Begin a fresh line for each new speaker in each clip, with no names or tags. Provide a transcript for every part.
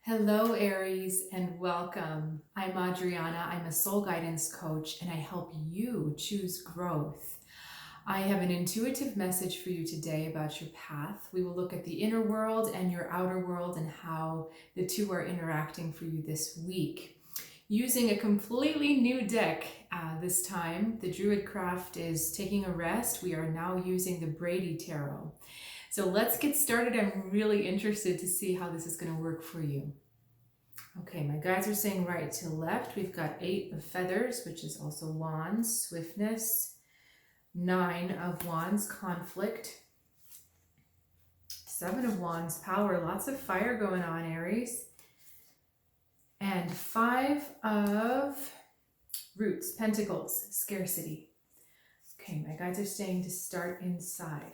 Hello, Aries, and welcome. I'm Adriana. I'm a soul guidance coach, and I help you choose growth. I have an intuitive message for you today about your path. We will look at the inner world and your outer world and how the two are interacting for you this week. Using a completely new deck this time, the Druid Craft is taking a rest. We are now using the Brady Tarot. So let's get started. I'm really interested to see how this is going to work for you. Okay, my guides are saying right to left. We've got 8 of feathers, which is also wands, swiftness, 9 of wands, conflict, 7 of wands, power, lots of fire going on, Aries, and 5 of roots, pentacles, scarcity. Okay, my guides are saying to start inside.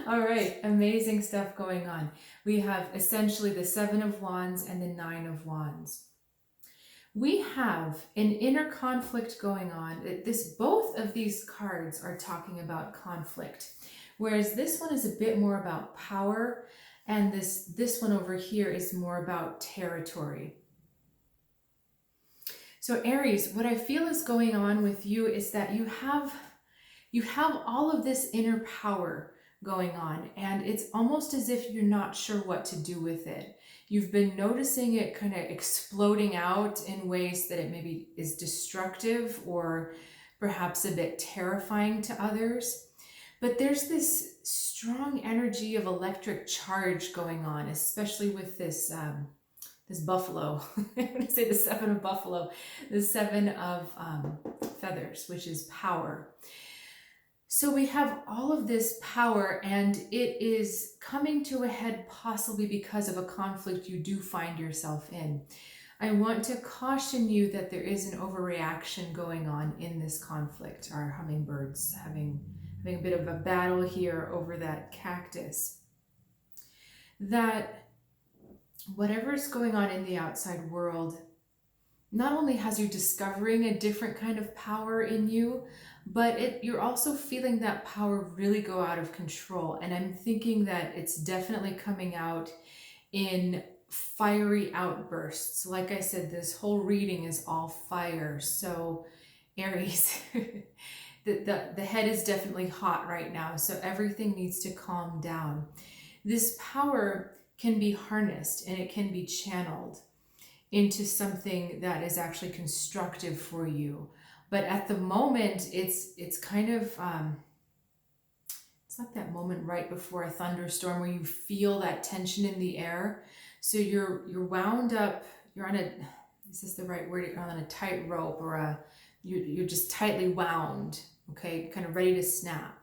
All right, amazing stuff going on. We have essentially the 7 of wands and the 9 of wands. We have an inner conflict going on. Both of these cards are talking about conflict, whereas this one is a bit more about power, and this one over here is more about territory. So Aries, what I feel is going on with you is that you have all of this inner power going on, and it's almost as if you're not sure what to do with it. You've been noticing it kind of exploding out in ways that it maybe is destructive or perhaps a bit terrifying to others. But there's this strong energy of electric charge going on, especially with this buffalo. I'm going to say the 7 of buffalo, the 7 of feathers, which is power. So we have all of this power, and it is coming to a head possibly because of a conflict you do find yourself in. I want to caution you that there is an overreaction going on in this conflict. Our hummingbirds having a bit of a battle here over that cactus. That whatever's going on in the outside world not only has you discovering a different kind of power in you, but you're also feeling that power really go out of control. And I'm thinking that it's definitely coming out in fiery outbursts. Like I said, this whole reading is all fire. So Aries, the head is definitely hot right now. So everything needs to calm down. This power can be harnessed and it can be channeled into something that is actually constructive for you. But at the moment, it's kind of, it's like that moment right before a thunderstorm where you feel that tension in the air. So you're wound up, you're on a, is this the right word? You're on a tightrope, or you're just tightly wound, okay? Kind of ready to snap.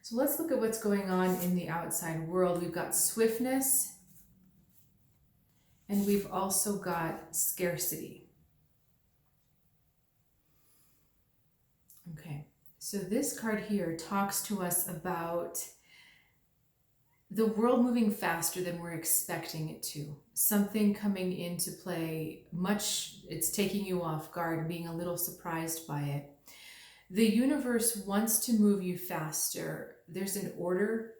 So let's look at what's going on in the outside world. We've got swiftness, and we've also got scarcity. Okay, so this card here talks to us about the world moving faster than we're expecting it to. Something coming into play, it's taking you off guard, being a little surprised by it. The universe wants to move you faster. There's an order.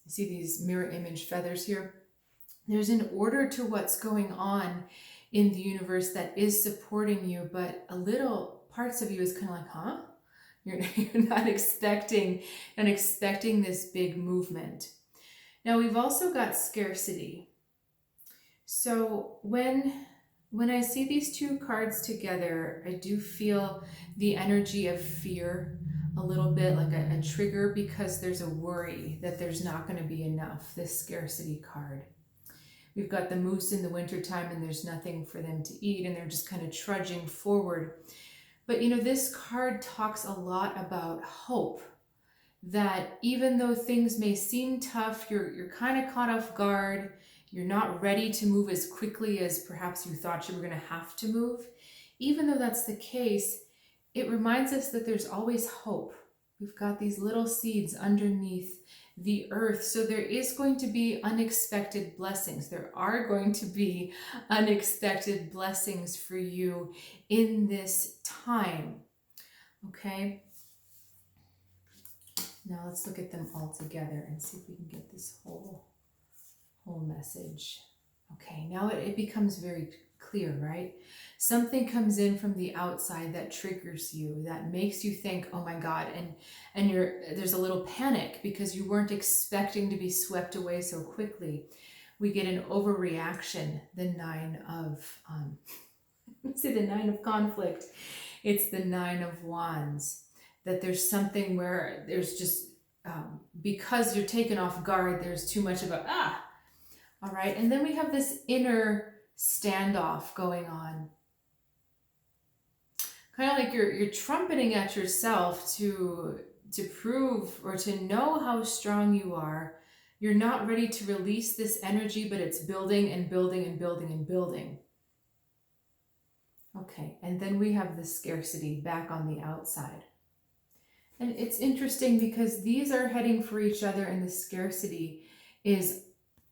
You see these mirror image feathers here? There's an order to what's going on in the universe that is supporting you, but a little parts of you is kind of like, huh? You're not expecting this big movement. Now we've also got scarcity. So when I see these two cards together, I do feel the energy of fear a little bit, like a trigger, because there's a worry that there's not going to be enough, this scarcity card. We've got the moose in the wintertime and there's nothing for them to eat and they're just kind of trudging forward. But you know, this card talks a lot about hope, that even though things may seem tough, you're kind of caught off guard, you're not ready to move as quickly as perhaps you thought you were going to have to move. Even though that's the case, it reminds us that there's always hope. We've got these little seeds underneath the earth. So there is going to be unexpected blessings. There are going to be unexpected blessings for you in this time. Okay. Now let's look at them all together and see if we can get this whole message. Okay, now it becomes very clear, right? Something comes in from the outside that triggers you, that makes you think, oh my God, and there's a little panic because you weren't expecting to be swept away so quickly. We get an overreaction, the 9 of, see the 9 of conflict. It's the 9 of Wands, that there's something where there's just, because you're taken off guard, there's too much of a, all right. And then we have this inner standoff going on. Kind of like you're trumpeting at yourself to prove or to know how strong you are. You're not ready to release this energy, but it's building and building and building and building. Okay, and then we have the scarcity back on the outside. And it's interesting because these are heading for each other and the scarcity is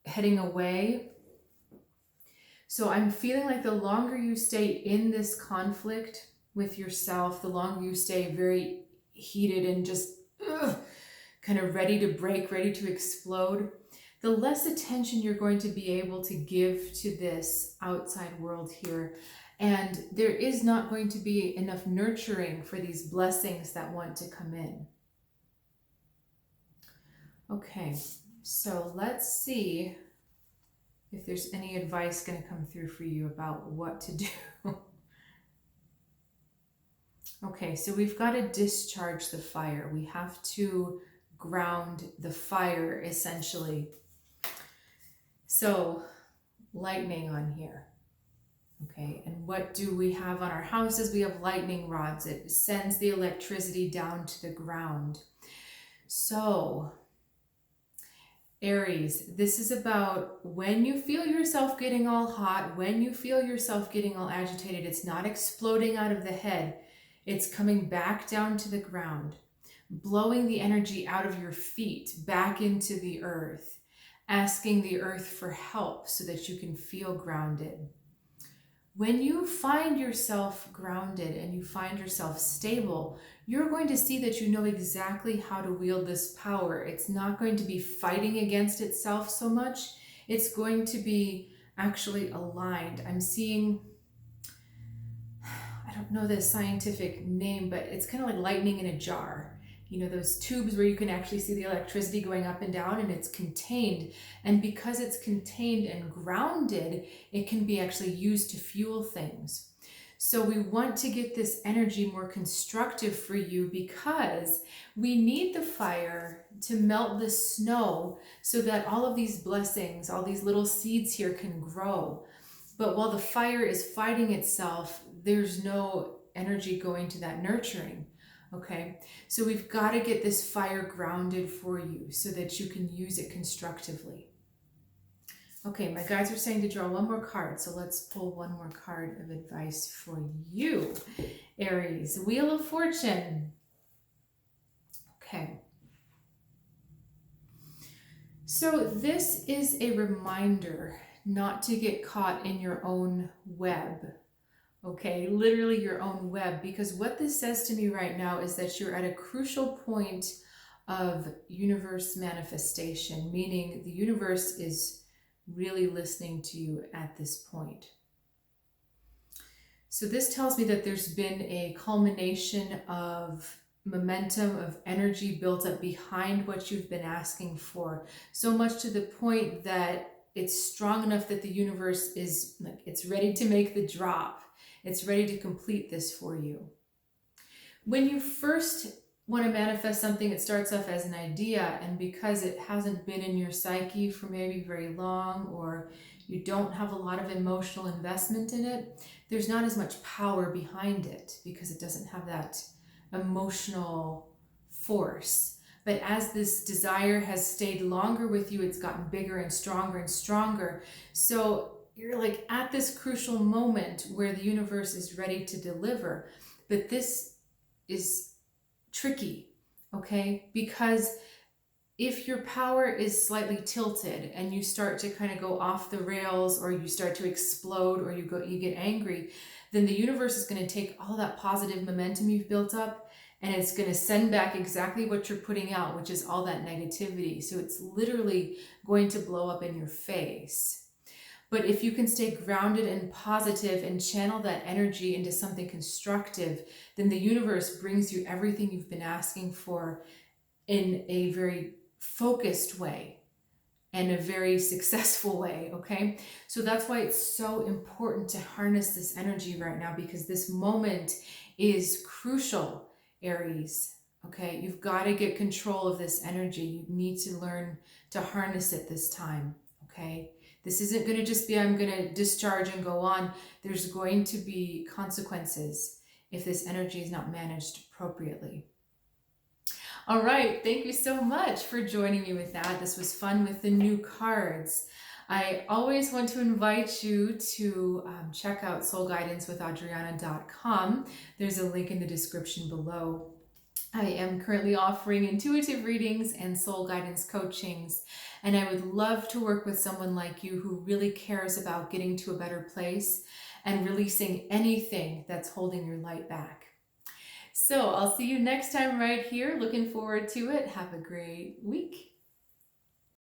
heading away. So I'm feeling like the longer you stay in this conflict with yourself, the longer you stay very heated and just kind of ready to break, ready to explode, the less attention you're going to be able to give to this outside world here. And there is not going to be enough nurturing for these blessings that want to come in. Okay, so let's see if there's any advice going to come through for you about what to do. Okay, so we've got to discharge the fire. We have to ground the fire, essentially. So, lightning on here. Okay, and what do we have on our houses? We have lightning rods. It sends the electricity down to the ground. So, Aries, this is about when you feel yourself getting all hot, when you feel yourself getting all agitated, it's not exploding out of the head. It's coming back down to the ground, blowing the energy out of your feet back into the earth, asking the earth for help so that you can feel grounded. When you find yourself grounded and you find yourself stable, you're going to see that you know exactly how to wield this power. It's not going to be fighting against itself so much. It's going to be actually aligned. I'm seeing, I don't know the scientific name, but it's kind of like lightning in a jar. You know, those tubes where you can actually see the electricity going up and down, and it's contained. And because it's contained and grounded, it can be actually used to fuel things. So we want to get this energy more constructive for you because we need the fire to melt the snow so that all of these blessings, all these little seeds here can grow. But while the fire is fighting itself, there's no energy going to that nurturing. Okay, so we've got to get this fire grounded for you so that you can use it constructively. Okay, my guides are saying to draw one more card, so let's pull one more card of advice for you, Aries. Wheel of Fortune. Okay. So this is a reminder not to get caught in your own web. Okay, literally your own web, because what this says to me right now is that you're at a crucial point of universe manifestation, meaning the universe is really listening to you at this point. So this tells me that there's been a culmination of momentum, of energy built up behind what you've been asking for, so much to the point that it's strong enough that the universe is like, it's ready to make the drop. It's ready to complete this for you. When you first want to manifest something, it starts off as an idea, and because it hasn't been in your psyche for maybe very long, or you don't have a lot of emotional investment in it, there's not as much power behind it because it doesn't have that emotional force. But as this desire has stayed longer with you, it's gotten bigger and stronger and stronger. So you're like at this crucial moment where the universe is ready to deliver. But this is tricky, okay? Because if your power is slightly tilted and you start to kind of go off the rails, or you start to explode, or you get angry, then the universe is going to take all that positive momentum you've built up and it's going to send back exactly what you're putting out, which is all that negativity. So it's literally going to blow up in your face. But if you can stay grounded and positive and channel that energy into something constructive, then the universe brings you everything you've been asking for in a very focused way and a very successful way, okay? So that's why it's so important to harness this energy right now, because this moment is crucial, Aries, okay? You've got to get control of this energy. You need to learn to harness it this time, okay? This isn't going to just be, I'm going to discharge and go on. There's going to be consequences if this energy is not managed appropriately. All right, thank you so much for joining me with that. This was fun with the new cards. I always want to invite you to check out soulguidancewithadriana.com. There's a link in the description below. I am currently offering intuitive readings and soul guidance coachings, and I would love to work with someone like you who really cares about getting to a better place and releasing anything that's holding your light back. So I'll see you next time right here. Looking forward to it. Have a great week.